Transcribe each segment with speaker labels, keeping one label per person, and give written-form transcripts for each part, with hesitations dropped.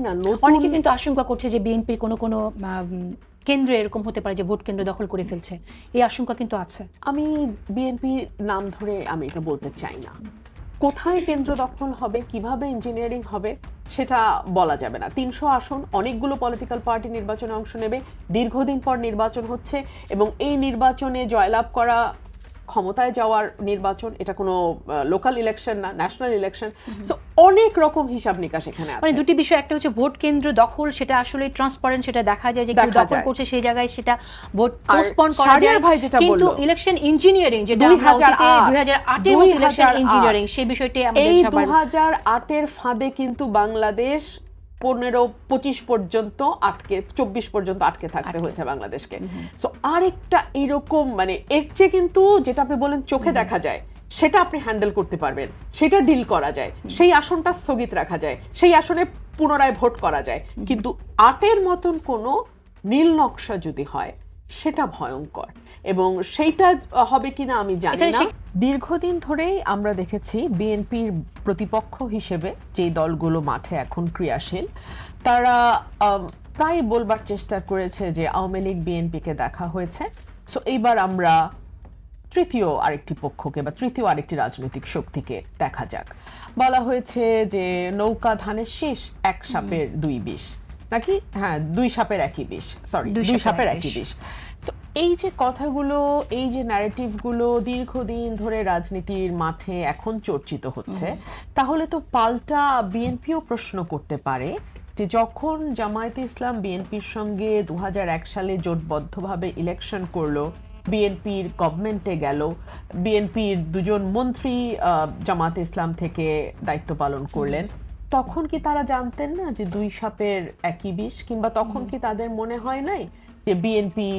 Speaker 1: না,
Speaker 2: অনেকে কিন্তু আশঙ্কা করছে যে বিএনপির কোনো কেন্দ্রে এরকম হতে পারে যে ভোট কেন্দ্র দখল করে ফেলছে, এই আশঙ্কা কিন্তু আছে।
Speaker 1: আমি বিএনপির নাম ধরে আমি এটা বলতে চাই না। কোথায় কেন্দ্র দখল হবে, কিভাবে ইঞ্জিনিয়ারিং হবে সেটা বলা যাবে না। 300 আসন, অনেকগুলো পলিটিক্যাল পার্টি নির্বাচনে অংশ নেবে, দীর্ঘদিন পর নির্বাচন হচ্ছে এবং এই নির্বাচনে জয়লাভ করা, ক্ষমতায় যাওয়ার নির্বাচন, এটা কোনো লোকাল ইলেকশন না, ন্যাশনাল ইলেকশন। সো অনেক রকম হিসাব নিকাশ এখানে আছে।
Speaker 2: মানে দুটি বিষয়, একটা হচ্ছে ভোট কেন্দ্র দখল, সেটা আসলে ট্রান্সপারেন্ট, সেটা দেখা যায় যে কেউ দখল করছে সেই জায়গায় সেটা ভোট পোস্টপোন করা যায়। কিন্তু ইলেকশন ইঞ্জিনিয়ারিং যেটা আমরা অতীতে 2008 এর মতো ইলেকশন ইঞ্জিনিয়ারিং, সেই বিষয়টি আমাদের সবার,
Speaker 1: এই 2008 এর ফাঁদে কিন্তু বাংলাদেশ 15-25 পর্যন্ত আটকে, 24 পর্যন্ত আটকে থাকতে হয়েছে বাংলাদেশকে। সো আরেকটা এরকম মানে এর চেয়ে কিন্তু যেটা আপনি বলেন চোখে দেখা যায় সেটা আপনি হ্যান্ডেল করতে পারবেন, সেটা ডিল করা যায়, সেই আসনটা স্থগিত রাখা যায়, সেই আসনে পুনরায় ভোট করা যায়। কিন্তু 8-এর মতন কোনো নীল নকশা যদি হয় সেটা ভয়ঙ্কর, এবং সেইটা হবে কিনা আমি জানি না। দীর্ঘদিন ধরেই আমরা দেখেছি বিএনপির প্রতিপক্ষ হিসেবে যে দলগুলো মাঠে এখন ক্রিয়াশীল, তারা প্রায় বলবার চেষ্টা করেছে যে আওয়ামী লীগ বিএনপিকে দেখা হয়েছে, সো এইবার আমরা তৃতীয় আরেকটি পক্ষকে বা তৃতীয় আরেকটি রাজনৈতিক শক্তিকে দেখা যাক। বলা হয়েছে যে নৌকা ধানের শীষ, এক সাপের দুই বিষ, নাকি হ্যাঁ দুই সাপের একই বিষ, সরি দুই সাপের একই বিষ। এই যে কথাগুলো, এই যে ন্যারেটিভগুলো দীর্ঘদিন ধরে রাজনীতির মাঠে এখন চর্চিত হচ্ছে, তাহলে তো পাল্টা বিএনপিও প্রশ্ন করতে পারে যে যখন জামায়াতে ইসলাম বিএনপির সঙ্গে 2001 সালে জোটবদ্ধভাবে ইলেকশন করলো, বিএনপির গভর্নমেন্টে গেল, বিএনপির দুজন মন্ত্রী জামায়াতে ইসলাম থেকে দায়িত্ব পালন করলেন, তখন কি তারা জানতেন না যে দুই সাপের একই বিষ? কিংবা তখন কি তাদের মনে হয় নাই যে বিএনপি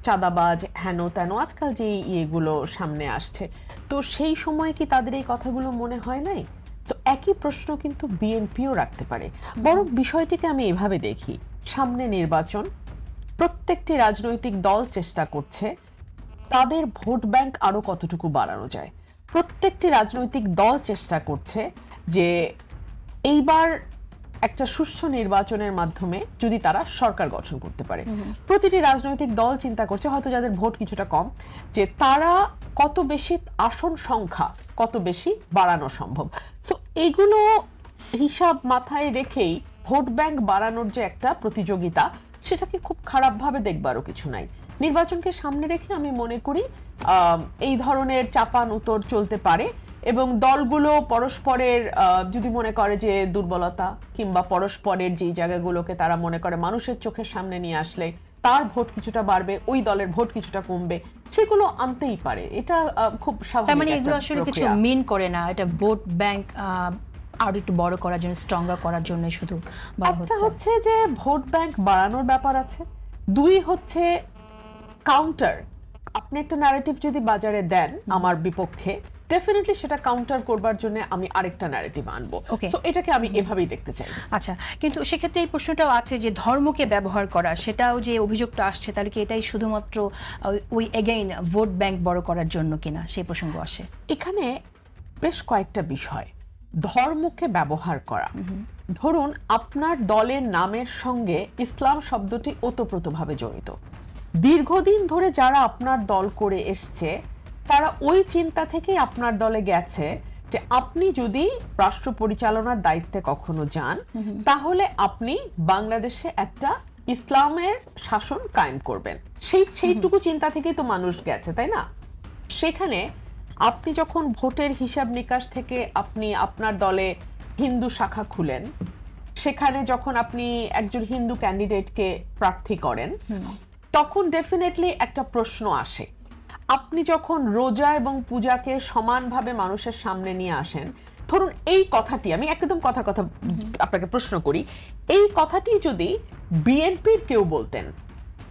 Speaker 1: চাঁদাবাজ, হেন তেন আজকাল যে ইয়েগুলো সামনে আসছে, তো সেই সময় কি তাদের এই কথাগুলো মনে হয় নাই? তো একই প্রশ্ন কিন্তু বিএনপিও রাখতে পারে। বরং বিষয়টিকে আমি এভাবে দেখি, সামনে নির্বাচন, প্রত্যেকটি রাজনৈতিক দল চেষ্টা করছে তাদের ভোট ব্যাংক আরো কতটুকু বাড়ানো যায়। প্রত্যেকটি রাজনৈতিক দল চেষ্টা করছে যে এইবার একটা সুষ্ঠু নির্বাচনের মাধ্যমে যদি তারা সরকার গঠন করতে পারে। প্রতিটি রাজনৈতিক দল চিন্তা করছে, হয়তো যাদের ভোট কিছুটা কম, যে তারা কত বেশি আসন সংখ্যা কত বেশি বাড়ানো সম্ভব। সো এইগুলো হিসাব মাথায় রেখেই ভোট ব্যাংক বাড়ানোর যে একটা প্রতিযোগিতা, সেটাকে খুব খারাপভাবে দেখবারও কিছু নাই। নির্বাচনকে সামনে রেখে আমি মনে করি এই ধরনের চাপান উত্তর চলতে পারে, এবং দলগুলো পরস্পরের যদি মনে করে যে দুর্বলতা কিংবা পরস্পরের যেই জায়গাগুলোকে তারা মনে করে মানুষের চোখের সামনে নিয়ে আসলে তার ভোট কিছুটা বাড়বে, ওই দলের ভোট কিছুটা কমবে, সেগুলো আনতেই পারে। এটা খুব স্বাভাবিক।
Speaker 2: তার মানে এগুলো আসলে কিছু মিন করে না, এটা ভোট ব্যাংক আর একটু বড় করার জন্য, স্ট্রঙ্গার করার জন্য শুধু বলা হচ্ছে।
Speaker 1: একটা হচ্ছে যে ভোট ব্যাংক বাড়ানোর ব্যাপার আছে, দুই হচ্ছে কাউন্টার। আপনি একটা ন্যারেটিভ যদি বাজারে দেন আমার বিপক্ষে, ডেফিনেটলি সেটা কাউন্টার করবার জন্য আমি আরেকটা ন্যারেটিভ আনবো। সো এটাকে আমি এভাবেই দেখতে চাই।
Speaker 2: আচ্ছা, কিন্তু সেক্ষেত্রে এই প্রশ্নটাও আছে যে ধর্মকে ব্যবহার করা, সেটাও যে অভিযোগটা আসছে, তাহলে কি এটাই শুধুমাত্র ওই এগেইন ভোট ব্যাংক বড় করার জন্য কিনা, সেই প্রসঙ্গ আসে
Speaker 1: এখানে। বেশ কয়েকটা বিষয়, ধর্মকে ব্যবহার করা, ধরুন আপনার দলের নামের সঙ্গে ইসলাম শব্দটি ওতপ্রোতভাবে জড়িত, দীর্ঘদিন ধরে যারা আপনার দল করে এসছে তারা ওই চিন্তা থেকেই আপনার দলে গেছে যে আপনি যদি রাষ্ট্র পরিচালনার দায়িত্বে কখনো যান, তাহলে আপনি বাংলাদেশে একটা ইসলামের শাসন কায়েম করবেন, সেইটুকু চিন্তা থেকেই তো মানুষ গেছে, তাই না? সেখানে আপনি যখন ভোটের হিসাব নিকাশ থেকে আপনি আপনার দলে হিন্দু শাখা খুলেন, সেখানে যখন আপনি একজন হিন্দু ক্যান্ডিডেটকে প্রার্থী করেন, তখন ডেফিনেটলি একটা প্রশ্ন আসে। আপনি যখন রোজা এবং পূজাকে সমানভাবে মানুষের সামনে নিয়ে আসেন, ধরুন এই কথাটি, আমি একদম কথা আপনাকে প্রশ্ন করি, এই কথাটি যদি বিএনপির কেউ বলতেন,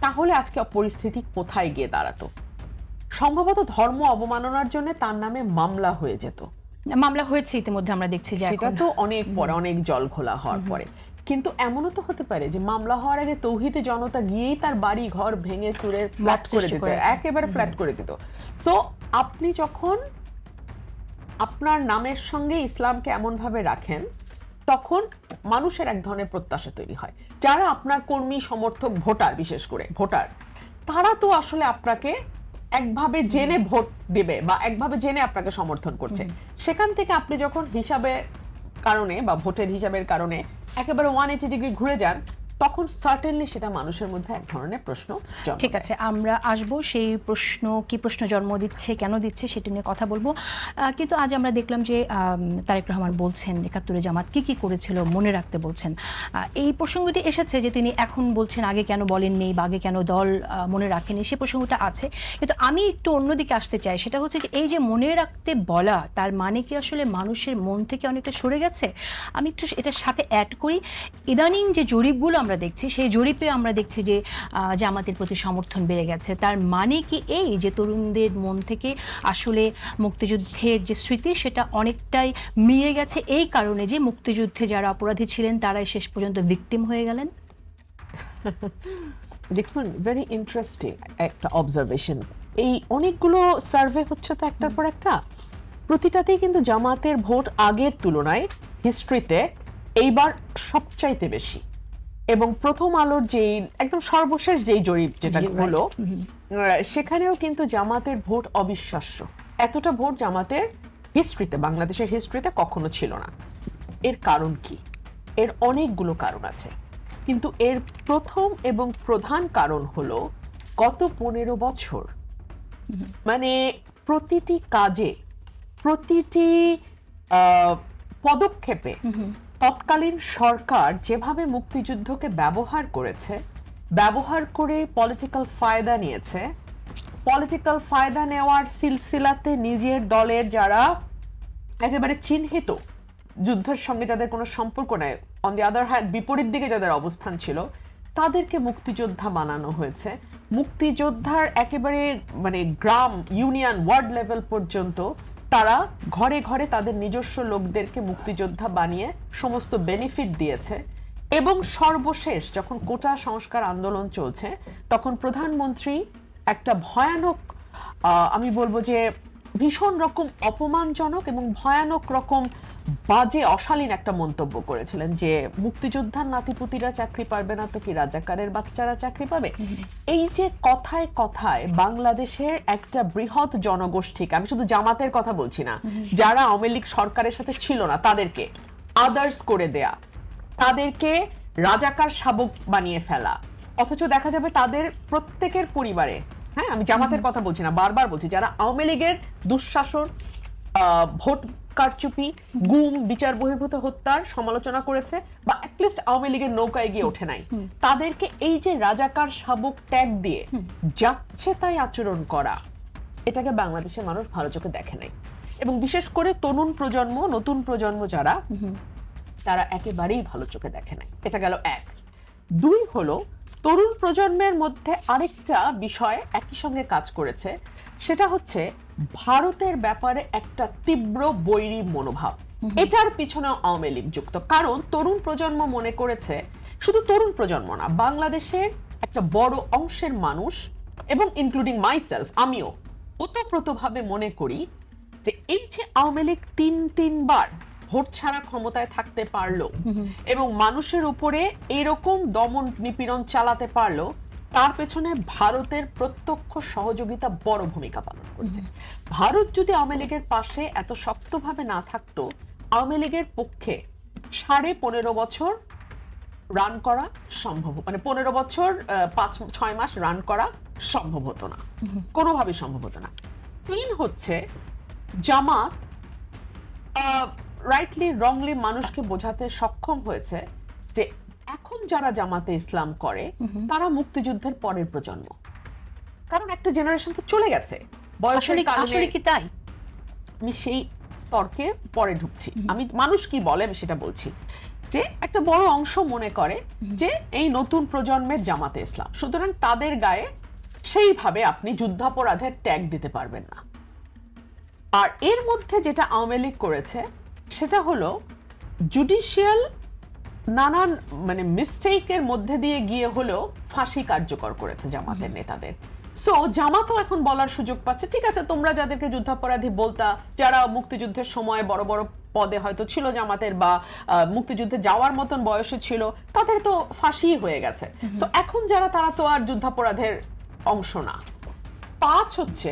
Speaker 1: তাহলে আজকে পরিস্থিতি কোথায় গিয়ে দাঁড়াতো? সম্ভবত ধর্ম অবমাননার জন্য তার নামে মামলা হয়ে যেত।
Speaker 2: মামলা হয়েছে ইতিমধ্যে, আমরা দেখছি যে
Speaker 1: সেটা তো অনেক পরে, অনেক জল ঘোলা হওয়ার পরে। কিন্তু এমনও তো হতে পারে যে মামলা হওয়ার আগে তৌহিদে জনতা গিয়েই তার বাড়ি ঘর ভেঙে চুরে ফ্ল্যাট করে দিত, একেবারে ফ্ল্যাট করে দিত। সো আপনি যখন আপনার নামের সঙ্গে ইসলামকে এমন ভাবে রাখেন, তখন মানুষের এক ধরনের প্রত্যাশা তৈরি হয়। যারা আপনার কর্মী সমর্থক ভোটার, বিশেষ করে ভোটার, তারা তো আসলে আপনাকে একভাবে জেনে ভোট দিবে বা একভাবে জেনে আপনাকে সমর্থন করছে। সেখান থেকে আপনি যখন হিসাবের কারণে বা ভোটের হিসাবের কারণে একেবারে 180 ডিগ্রি ঘুরে যান, তখন সার্টেনলি সেটা মানুষের মধ্যে এক ধরনের প্রশ্ন জন্ম
Speaker 2: ঠিক আছে, আমরা আসবো সেই প্রশ্ন, কি প্রশ্ন জন্ম দিচ্ছে, কেন দিচ্ছে, সেটা নিয়ে কথা বলবো। কিন্তু আজ আমরা দেখলাম যে তারেক রহমান বলছেন ৭১ জামাত কি করেছিল মনে রাখতে বলছেন। এই প্রসঙ্গটি এসেছে যে তিনি এখন বলছেন আগে কেন বলেননি বা আগে কেন দল মনে রাখেনি, সে প্রসঙ্গটা আছে। কিন্তু আমি একটু অন্যদিকে আসতে চাই, সেটা হচ্ছে যে এই যে মনে রাখতে বলা, তার মানে কি আসলে মানুষের মন থেকে অনেকটা সরে গেছে? আমি একটু এটার সাথে অ্যাড করি, ইদানিং যে জরিপগুলো আমরা দেখছি, সেই জরিপে আমরা দেখছি যে জামাতের প্রতি সমর্থন বেড়ে গেছে। তার মানে কি এই যে তরুণদের মন থেকে আসলে মুক্তিযুদ্ধের যে স্মৃতি সেটা অনেকটাই মিয়ে গেছে, এই কারণে যে মুক্তিযুদ্ধে যারা অপরাধী ছিলেন তারাই শেষ পর্যন্ত ভিকটিম হয়ে গেলেন?
Speaker 1: দেখুন, ভেরি ইন্টারেস্টিং একটা অবজারভেশন। এই অনেকগুলো সার্ভে হচ্ছে তো একটার পর একটা, প্রতিটাতেই কিন্তু জামাতের ভোট আগের তুলনায় হিস্ট্রিতে এইবার সবচাইতে বেশি। এবং প্রথম আলোর যেই একদম সর্বশেষ যেই জরিপ যেটা হলো, সেখানেও কিন্তু জামাতের ভোট অবিশ্বাস্য। এতটা ভোট জামাতের হিস্ট্রিতে, বাংলাদেশের হিস্ট্রিতে কখনো ছিল না। এর কারণ কি? এর অনেকগুলো কারণ আছে, কিন্তু এর প্রথম এবং প্রধান কারণ হলো গত 15 বছর মানে প্রতিটি কাজে, প্রতিটি পদক্ষেপে তৎকালীন সরকার যেভাবে মুক্তিযুদ্ধকে ব্যবহার করেছে, ব্যবহার করে পলিটিক্যাল ফায়দা নিয়েছে, পলিটিক্যাল ফায়দা নেওয়ার সিলসিলাতে নিজের দলের যারা একেবারে চিহ্নিত, যুদ্ধের সঙ্গে যাদের কোনো সম্পর্ক নেই, অন দি আদার হ্যান্ড বিপরীত দিকে যাদের অবস্থান ছিল, তাদেরকে মুক্তিযোদ্ধা বানানো হয়েছে। মুক্তিযোদ্ধার একেবারে মানে গ্রাম, ইউনিয়ন, ওয়ার্ড লেভেল পর্যন্ত তারা ঘরে ঘরে তাদের নিজস্ব লোকদেরকে মুক্তিযোদ্ধা বানিয়ে সমস্ত বেনিফিট দিয়েছে। এবং সর্বশেষ যখন কোটা সংস্কার আন্দোলন চলছে, তখন প্রধানমন্ত্রী একটা ভয়ানক, আমি বলবো যে ভীষণ রকম অপমানজনক এবং ভয়ানক রকম বাজে অশালীন একটা মন্তব্য করেছিলেন যে মুক্তিযোদ্ধার নাতিপুতিরা চাকরি পাবে না তো কি রাজাকারের বাচ্চারা চাকরি পাবে। এই যে কথায় কথায় বাংলাদেশের একটা বৃহৎ জনগোষ্ঠীকে, আমি শুধু জামাতের কথা বলছি না, যারা আওয়ামী লীগ সরকারের সাথে ছিল না তাদেরকে আদার্স করে দেয়া, তাদেরকে রাজাকার শাবক বানিয়ে ফেলা, অথচ দেখা যাবে তাদের প্রত্যেকের পরিবারে, হ্যাঁ আমি জামাতের কথা বলছি না, বারবার বলছি, যারা আওয়ামী লীগের দুঃশাসন, ভোট কারচুপি, গুম, বিচার বহির্ভূত হত্যার সমালোচনা করেছে বা অ্যাটলিস্ট আওয়ামী লীগের নৌকায় গিয়ে ওঠে নাই, তাদেরকে এই যে রাজাকার শাবক ট্যাগ দিয়ে যাচ্ছে তাই আচরণ করা, এটাকে বাংলাদেশের মানুষ ভালো চোখে দেখে নাই। এবং বিশেষ করে তরুণ প্রজন্ম, নতুন প্রজন্ম যারা, তারা একেবারেই ভালো চোখে দেখে নাই। এটা গেল এক। দুই হলো, তরুণ প্রজন্মের মধ্যে আরেকটা বিষয় একই সঙ্গে কাজ করেছে, সেটা হচ্ছে ভারতের ব্যাপারে একটা তীব্র বৈরী মনোভাব। এটার পিছনে আওয়ামী লীগ যুক্ত। কারণ তরুণ প্রজন্ম মনে করেছে, শুধু তরুণ প্রজন্ম না, বাংলাদেশের একটা বড় অংশের মানুষ এবং ইনক্লুডিং মাইসেলফ, আমিও ওতপ্রোতভাবে মনে করি যে এই যে আওয়ামী লীগ তিনবার ভোট ছাড়া ক্ষমতায় থাকতে পারলো এবং মানুষের উপরে এরকম দমন নিপীড়ন চালাতে পারলো, তার পেছনে ভারতের প্রত্যক্ষ সহযোগিতা বড় ভূমিকা পালন করছে। ভারত যদি আওয়ামী লীগের পাশে এত শক্তভাবে না থাকতো, আওয়ামী লীগের পক্ষে 15.5 বছর রান করা সম্ভব, মানে 15 বছর 5-6 মাস রান করা সম্ভব হতো না, কোনোভাবেই সম্ভব হতো না। তিন হচ্ছে, জামাত রাইটলি রংলি মানুষকে বোঝাতে সক্ষম হয়েছে যে এখন যারা জামাতে ইসলাম করে তারা মুক্তিযুদ্ধের পরের প্রজন্ম। কারণ একটা জেনারেশন তো চলে গেছে বয়সের কারণে।
Speaker 2: আসলে কি তাই?
Speaker 1: আমি সেই তর্কে পরে ঢুকছি, আমি মানুষ কি বলে আমি সেটা বলছি, যে একটা বড় অংশ মনে করে যে এই নতুন প্রজন্মের জামাতে ইসলাম, সুতরাং তাদের গায়ে সেইভাবে আপনি যুদ্ধাপরাধের ট্যাগ দিতে পারবেন না। আর এর মধ্যে যেটা আওয়ামী লীগ করেছে সেটা হলো জুডিশিয়াল নানান মানে মিস্টেকের মধ্যে দিয়ে গিয়ে হলেও ফাঁসি কার্যকর করেছে জামাতের নেতাদের। সো জামাতও এখন বলার সুযোগ পাচ্ছে, ঠিক আছে তোমরা যাদেরকে যুদ্ধাপরাধী বলতা, যারা মুক্তিযুদ্ধের সময় বড় বড় পদে হয়তো ছিল জামাতের বা মুক্তিযুদ্ধে যাওয়ার মতন বয়সে ছিল, তাদের তো ফাঁসি হয়ে গেছে। সো এখন যারা, তারা তো আর যুদ্ধাপরাধের অংশ না। 5 হচ্ছে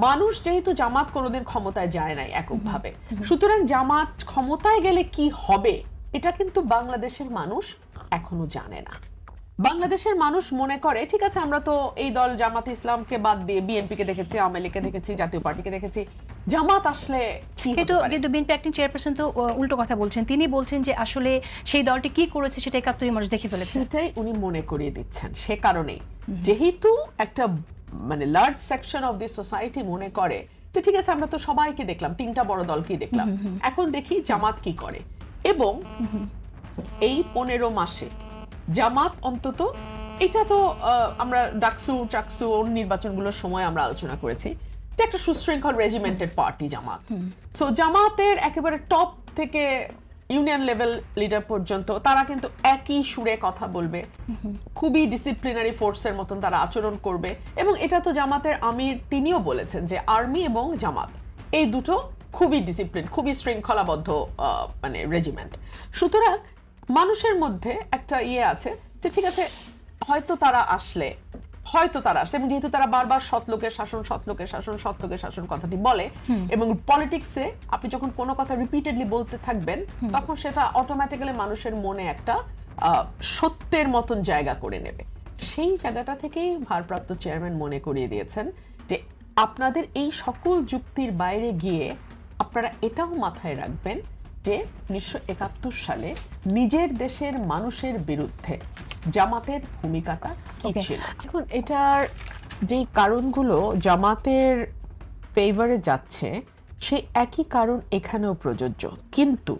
Speaker 1: মানুষ যেহেতু জামাত কোনোদিন ক্ষমতায় যায় নাই এককভাবে, সুতরাং জামাত ক্ষমতায় গেলে কি হবে এটা কিন্তু বাংলাদেশের মানুষ এখনো জানে না। বাংলাদেশের মানুষ মনে করে ঠিক আছে, আমরা তো এই দল জামাত ইসলামকে বাদ দিয়ে বিএনপিকে দেখেছি, আওয়ামী লীগকে দেখেছি, জাতীয় পার্টিকে দেখেছি, জামাত আসলে
Speaker 2: কিন্তু বিএনপি অ্যাক্টিং চেয়ারপারসন তো উল্টো কথা বলছেন। তিনি বলছেন যে আসলে সেই দলটি কি করেছে সেটা ৭১ মানুষ দেখে ফেলেছে।
Speaker 1: সেটাই উনি মনে করিয়ে দিচ্ছেন। সে কারণেই যেহেতু একটা মানে large section of the society মনে করে যে ঠিক আছে, আমরা তো সবাইকে দেখলাম, 3টা বড় দলকেই দেখলাম, এখন দেখি জামাত কি করে। এবং এই 15 মাসে জামাত অন্তত, এটা তো আমরা ডাকসু চাকসু নির্বাচনগুলোর সময় আমরা আলোচনা করেছি যে একটা সুশৃঙ্খল রেজিমেন্টেড পার্টি জামাত। সো জামাতের একেবারে টপ থেকে ইউনিয়ন লেভেল লিডার পর্যন্ত তারা কিন্তু একই সুরে কথা বলবে, খুবই ডিসিপ্লিনারি ফোর্সের মতন তারা আচরণ করবে। এবং এটা তো জামাতের আমির তিনিও বলেছেন যে আর্মি এবং জামাত এই দুটো খুবই ডিসিপ্লিন, খুবই শৃঙ্খলাবদ্ধ মানে রেজিমেন্ট। সুতরাং মানুষের মধ্যে একটা আছে যে ঠিক আছে, হয়তো তারা আসলে এবং যেহেতু তারা বারবার সৎলোকের শাসন, সৎলোকের শাসন, সৎলোকের শাসন কথাটি বলে, এবং পলিটিক্সে আপনি যখন কোনো কথা রিপিটেডলি বলতে থাকবেন তখন সেটা অটোমেটিক্যালি মানুষের মনে একটা সত্যের মতন জায়গা করে নেবে। সেই জায়গাটা থেকেই ভারপ্রাপ্ত চেয়ারম্যান মনে করিয়ে দিয়েছেন যে আপনাদের এই সকল যুক্তির বাইরে গিয়ে আপনারা এটাও মাথায় রাখবেন যে 1971 সালে নিজের দেশের মানুষের বিরুদ্ধে জামাতের ভূমিকাটা কি ছিল। এখন এটার যে কারণগুলো জামাতের ফেভারে যাচ্ছে, সেই একই কারণ এখানেও প্রযোজ্য। কিন্তু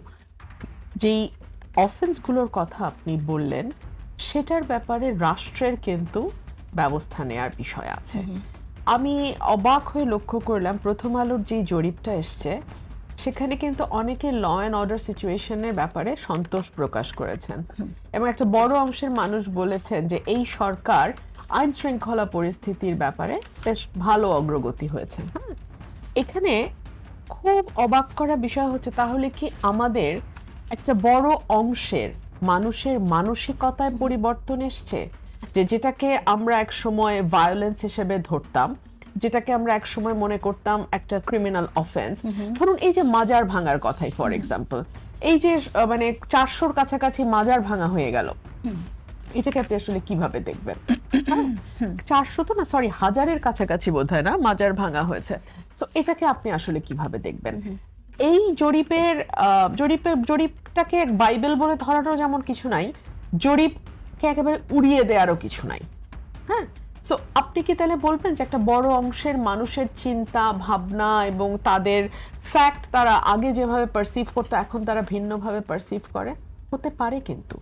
Speaker 1: যেই অফেন্সগুলোর কথা আপনি বললেন সেটার ব্যাপারে রাষ্ট্রের কিন্তু ব্যবস্থা নেওয়ার বিষয় আছে। আমি অবাক হয়ে লক্ষ্য করলাম, প্রথম আলোর যে জরিপটা এসছে সেখানে কিন্তু অনেকে ল অ্যান্ড অর্ডার সিচুয়েশনের ব্যাপারে সন্তোষ প্রকাশ করেছেন, এবং একটা বড় অংশের মানুষ বলেছেন যে এই সরকার আইন শৃঙ্খলা পরিস্থিতির ব্যাপারে বেশ ভালো অগ্রগতি হয়েছে। এখানে খুব অবাক করা বিষয় হচ্ছে, তাহলে কি আমাদের একটা বড় অংশের মানুষের মানসিকতায় পরিবর্তন এসছে? যেটাকে আমরা এক সময় ভায়োলেন্স হিসেবে ধরতাম, যেটাকে আমরা এক সময় মনে করতাম একটা ক্রিমিনাল অফেন্স, ধরুন এই যে মাজার ভাঙার কথাই ফর এক্সাম্পল, এই যে মানে 400-র কাছাকাছি মাজার ভাঙা হয়ে গেল, এটাকে আপনি আসলে কিভাবে দেখবেন? 400 তো না, সরি, 1000-এর কাছাকাছি বোধহয় না মাজার ভাঙা হয়েছে। তো এটাকে আপনি আসলে কিভাবে দেখবেন? এই জরিপটাকে বাইবেল বলে ধরারও যেমন কিছু নাই, জরিপকে একেবারে উড়িয়ে দেওয়ারও কিছু নাই। হ্যাঁ, সো আপনি কি তাহলে বলবেন যে একটা বড় অংশের মানুষের চিন্তা ভাবনা এবং তাদের ফ্যাক্ট তারা আগে যেভাবে পারসিভ করতো এখন তারা ভিন্নভাবে পারসিভ করে? হতে পারে, কিন্তু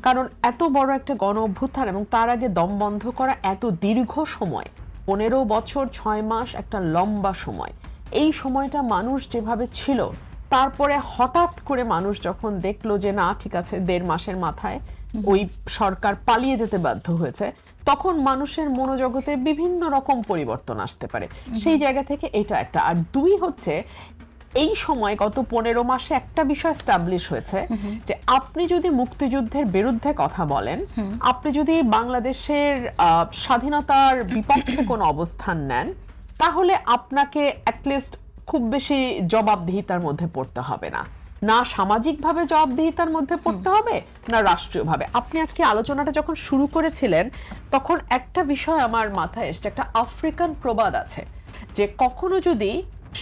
Speaker 1: কারণ এত বড় একটা গণ অভ্যুত্থান এবং তার আগে দম বন্ধ করা এত দীর্ঘ সময়, 15 বছর 6 মাস একটা লম্বা সময়, এই সময়টা মানুষ যেভাবে ছিল, তারপরে হঠাৎ করে মানুষ যখন দেখলো যে না ঠিক আছে 1.5 মাসের মাথায় ওই সরকার পালিয়ে যেতে বাধ্য হয়েছে, তখন মানুষের মনোজগতে বিভিন্ন রকম পরিবর্তন আসতে পারে। সেই জায়গা থেকে এটা একটা। আর 2 হচ্ছে, এই সময় গত 15 মাসে একটা বিষয় এস্টাবলিশ হয়েছে যে আপনি যদি মুক্তিযুদ্ধের বিরুদ্ধে কথা বলেন, আপনি যদি বাংলাদেশের স্বাধীনতার বিপক্ষে কোনো অবস্থান নেন, তাহলে আপনাকে অ্যাটলিস্ট খুব বেশি জবাবদিহিতার মধ্যে পড়তে হবে না, না সামাজিকভাবে জবাবদিহিতার মধ্যে পড়তে হবে, না রাষ্ট্রীয়ভাবে। আপনি আজকে আলোচনাটা যখন শুরু করেছিলেন তখন একটা বিষয় আমার মাথায় এসছে, একটা আফ্রিকান প্রবাদ আছে যে কখনো যদি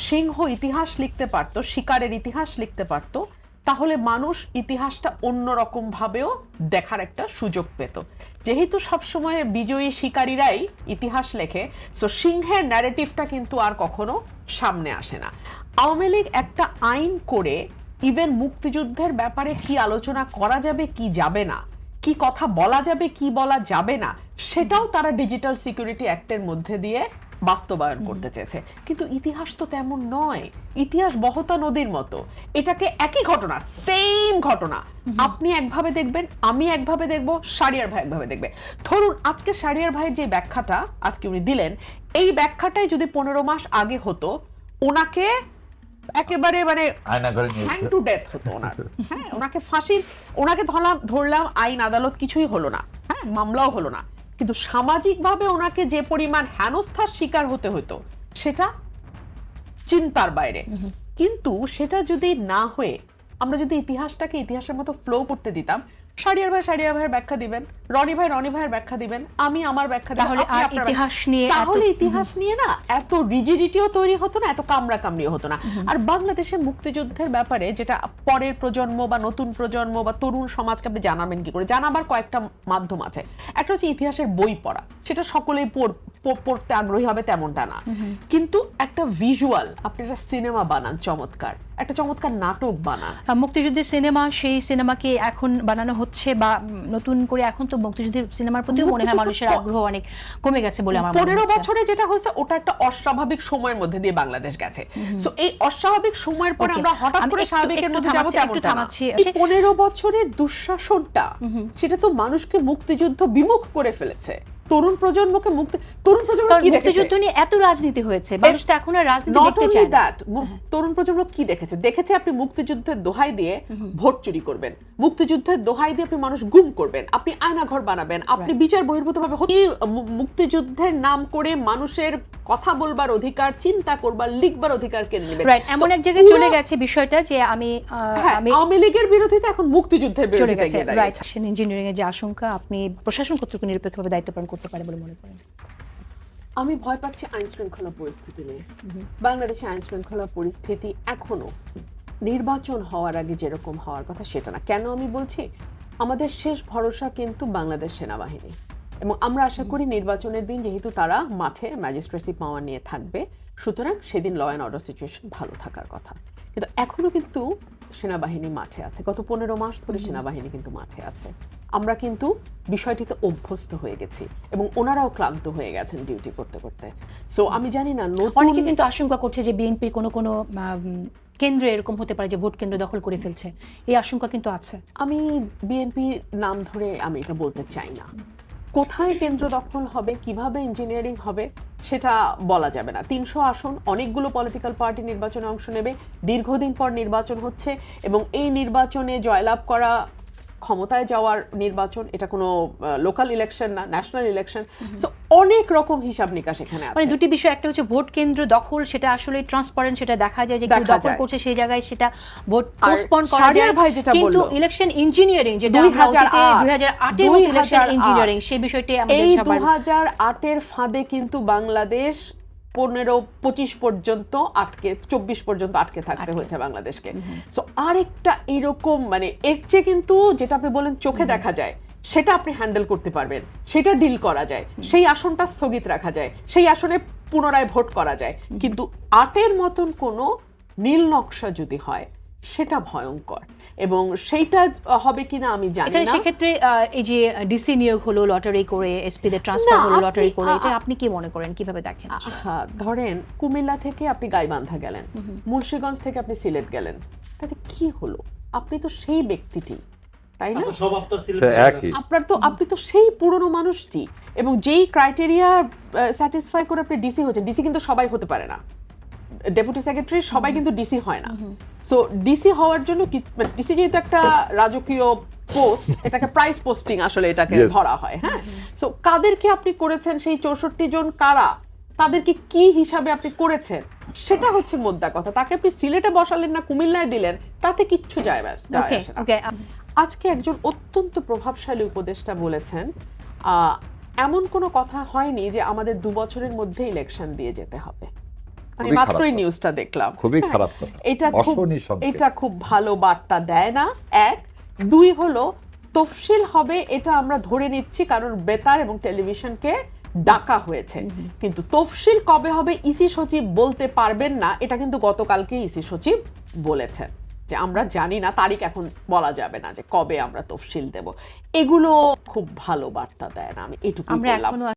Speaker 1: সিংহ ইতিহাস লিখতে পারত, শিকারের ইতিহাস লিখতে পারত, তাহলে মানুষ ইতিহাসটা অন্যরকম ভাবেও দেখার একটা সুযোগ পেত। যেহেতু সবসময় বিজয়ী শিকারীরাই ইতিহাস লেখে, সো সিংহের ন্যারেটিভটা কিন্তু আর কখনো সামনে আসে না। আওয়ামী লীগ একটা আইন করে ইভেন মুক্তিযুদ্ধের ব্যাপারে কি আলোচনা করা যাবে কি যাবে না, কি কথা বলা যাবে কি বলা যাবে না, সেটাও তারা ডিজিটাল সিকিউরিটি অ্যাক্টের মধ্যে দিয়ে বাস্তবায়ন করতে চেয়েছে। কিন্তু ইতিহাস তো তেমন নয়, ইতিহাস বহতা নদীর মতো, এটাকে একই ঘটনা, সেম ঘটনা আপনি একভাবে দেখবেন, আমি একভাবে দেখব, শাহরিয়ার ভাই একভাবে দেখবে। ধরুন আজকে শাহরিয়ার ভাইয়ের যে ব্যাখ্যাটা আজকে উনি দিলেন, এই ব্যাখ্যাটাই যদি 15 মাস আগে হতো, ওনাকে একেবারে মানে হ্যান্ড টু ডেথ হতো ওনার। হ্যাঁ, ওনাকে ওনাকে ধরলাম, আইন আদালত কিছুই হলো না, হ্যাঁ, মামলাও হলো না, কিন্তু সামাজিকভাবে ওনাকে যে পরিমাণ হেনস্থার শিকার হতে হতো সেটা চিন্তার বাইরে। কিন্তু সেটা যদি না হয়ে আমরা যদি ইতিহাসটাকে ইতিহাসের মতো ফ্লো করতে দিতাম, শাহরিয়ার ভাইয়ের ব্যাখ্যা দিবেন, রনি ভাইয়ের ব্যাখ্যা দিবেন, আমি আমার ব্যাখ্যা দিব, তাহলে ইতিহাস নিয়ে না এত রিজিডিটিও তৈরি হতো না, এত কামড়িও হতো না। আর বাংলাদেশের মুক্তিযুদ্ধের ব্যাপারে যেটা পরের প্রজন্ম বা নতুন প্রজন্ম বা তরুণ সমাজকে আপনি জানাবেন কি করে, জানাবার কয়েকটা মাধ্যম আছে। একটা হচ্ছে ইতিহাসের বই পড়া, সেটা সকলেই পড়তে আগ্রহী হবে তেমনটা না, কিন্তু একটা ভিজুয়াল, আপনি একটা সিনেমা বানান চমৎকার, একটা চমৎকার নাটক বানান।
Speaker 2: মুক্তিযুদ্ধের সিনেমা, সেই সিনেমাকে এখন বানানো হচ্ছে বা নতুন করে এখন তো মুক্তিযুদ্ধের সিনেমার প্রতিও মনে হয় মানুষের আগ্রহ অনেক কমে গেছে বলে আমার মনে হয়।
Speaker 1: 15 বছরে যেটা হয়েছে ওটা একটা অস্বাভাবিক সময়ের মধ্যে দিয়ে বাংলাদেশ গেছে। সো এই অস্বাভাবিক সময়ের পরে আমরা হঠাৎ করে স্বাভাবিকের মধ্যে যাব তেমনটা না। 15 বছরের দুঃশাসনটা সেটা তো মানুষকে মুক্তিযুদ্ধ বিমুখ করে ফেলেছে। তরুণ প্রজন্ম কি দেখেছে?
Speaker 2: মুক্তিযুদ্ধ নিয়ে এত রাজনীতি হয়েছে, মানুষ তো এখন আর রাজনীতি দেখতে চায় না।
Speaker 1: তরুণ প্রজন্ম কি দেখেছে আপনি মুক্তিযুদ্ধের দোহাই দিয়ে ভোট চুরি করবেন, মুক্তিযুদ্ধের দোহাই দিয়ে আপনি মানুষ গুম করবেন, আপনি আয়নাঘর বানাবেন, আপনি বিচার বহির্ভূতভাবে মুক্তিযুদ্ধের নাম করে মানুষের কথা বলবার অধিকার, চিন্তা করবার, লিখবার অধিকার কেড়ে নেবেন।
Speaker 2: এমন এক জায়গায় চলে গেছে বিষয়টা যে আমি
Speaker 1: আওয়ামী লীগের বিরোধিতা এখন মুক্তিযুদ্ধের বিরোধিতা গিয়ে দাঁড়িয়েছে।
Speaker 2: ইঞ্জিনিয়ারিং এর যে আশঙ্কা, আপনি প্রশাসন কর্তৃক নিরপেক্ষভাবে দায়িত্ব পালন করতে পারে বলে মনে করেন?
Speaker 1: আমি ভয় পাচ্ছি আইন শৃঙ্খলা পরিস্থিতি নিয়ে। বাংলাদেশে আইন শৃঙ্খলা পরিস্থিতি এখনো নির্বাচন হওয়ার আগে যেরকম হওয়ার কথা সেটা না। কেন আমি বলছি? আমাদের শেষ ভরসা কিন্তু বাংলাদেশ সেনাবাহিনী, এবং আমরা আশা করি নির্বাচনের দিন যেহেতু তারা মাঠে ম্যাজিস্ট্রেসি পাওয়ার নিয়ে থাকবে, সুতরাং সেদিন ল অ্যান্ড অর্ডার সিচুয়েশন ভালো থাকার কথা। কিন্তু এখনো কিন্তু সেনাবাহিনী মাঠে আছে, গত 15 মাস ধরে সেনাবাহিনী কিন্তু মাঠে আছে। আমরা কিন্তু বিষয়টিতে অভ্যস্ত হয়ে গেছি এবং ওনারাও ক্লান্ত হয়ে গেছেন ডিউটি করতে করতে। সো আমি জানি না,
Speaker 2: অনেকে কিন্তু আশঙ্কা করছে যে বিএনপির কোনো কেন্দ্রে এরকম হতে পারে যে ভোট কেন্দ্র দখল করে ফেলছে, এই আশঙ্কা কিন্তু আছে।
Speaker 1: আমি বিএনপির নাম ধরে আমি এটা বলতে চাই না। কোথায় কেন্দ্র দখল হবে, কিভাবে ইঞ্জিনিয়ারিং হবে সেটা বলা যাবে না। 300 আসন, অনেকগুলো পলিটিক্যাল পার্টি নির্বাচনে অংশ নেবে, দীর্ঘদিন পর নির্বাচন হচ্ছে এবং এই নির্বাচনে জয়লাভ করা, ক্ষমতায় যাওয়ার নির্বাচন, এটা কোনো লোকাল ইলেকশন না, ন্যাশনাল ইলেকশন। সো অনেক রকম হিসাব নিকাশ এখানে আছে।
Speaker 2: মানে দুটি বিষয়, একটা হচ্ছে ভোট কেন্দ্র দখল, সেটা আসলে ট্রান্সপারেন্ট, সেটা দেখা যায় যে কেউ দখল করছে সেই জায়গায় সেটা ভোট পোস্টপোন করা যায়। কিন্তু ইলেকশন ইঞ্জিনিয়ারিং, যেটা 2008 এর মতো ইলেকশন ইঞ্জিনিয়ারিং, সেই বিষয়টি আমাদের সবার,
Speaker 1: 2008 এর ফাঁদে কিন্তু বাংলাদেশ 15-25 পর্যন্ত 24 পর্যন্ত আটকে থাকতে হয়েছে বাংলাদেশকে। সো আরেকটা এরকম মানে এর চেয়ে কিন্তু যেটা আপনি বলেন চোখে দেখা যায় সেটা আপনি হ্যান্ডেল করতে পারবেন, সেটা ডিল করা যায়, সেই আসনটা স্থগিত রাখা যায়, সেই আসনে পুনরায় ভোট করা যায়। কিন্তু 8-এর মতন কোনো নীল নকশা যদি হয় সেটা ভয়ঙ্কর, এবং সেইটা হবে কিনা আমি জানি না।
Speaker 2: সেক্ষেত্রে এই যে ডিসি নিয়োগ হলো লটারি করে, এসপি দের ট্রান্সফার হলো লটারি করে, এটা আপনি কি মনে করেন, কিভাবে দেখেন?
Speaker 1: ধরেন কুমিল্লা থেকে আপনি গাইবান্ধা গেলেন, মুন্সিগঞ্জ থেকে আপনি সিলেট গেলেন, তাতে কি হলো? আপনি তো সেই ব্যক্তিটি, তাই না? আপনি তো সেই পুরনো মানুষটি, এবং যেই ক্রাইটেরিয়া স্যাটিসফাই করে আপনি ডিসি হচ্ছেন। ডিসি কিন্তু সবাই হতে পারে না, ডেপুটি সেক্রেটারি সবাই কিন্তু ডিসি হয় না। সো ডিসি হওয়ার জন্য ডিসি যেহেতু একটা রাজকীয় পোস্ট, এটাকে প্রাইস পোস্টিং আসলে এটাকে ধরা হয়। হ্যাঁ, সো কাদেরকে আপনি করেছেন, সেই 64 জন কারা, তাদেরকে কি হিসাবে আপনি করেছেন সেটা হচ্ছে মোদ্দা কথা। তাকে আপনি সিলেটে বসালেন না কুমিল্লায় দিলেন, তাতে কিচ্ছু যায় আসে না। আজকে একজন অত্যন্ত প্রভাবশালী উপদেষ্টা বলেছেন, এমন কোনো কথা হয়নি যে আমাদের 2 বছরের মধ্যে ইলেকশন দিয়ে যেতে হবে। আমি মাত্রই নিউজটা দেখলাম,
Speaker 3: খুবই খারাপ কথা।
Speaker 1: এটা খুব ভালো বার্তা দেয় না। 1, 2 হলো তফসিল হবে এটা আমরা ধরে নিচ্ছি কারণ বেতার এবং টেলিভিশনকে ডাকা হয়েছে, কিন্তু তফসিল কবে হবে ইসি সচিব বলতে পারবেন না। এটা কিন্তু গতকালকে ইসি সচিব বলেছেন যে আমরা জানি না, তারিখ এখন বলা যাবে না যে কবে আমরা তফসিল দেব। এগুলো খুব ভালো বার্তা দেয় না, আমি এটুকু বললাম।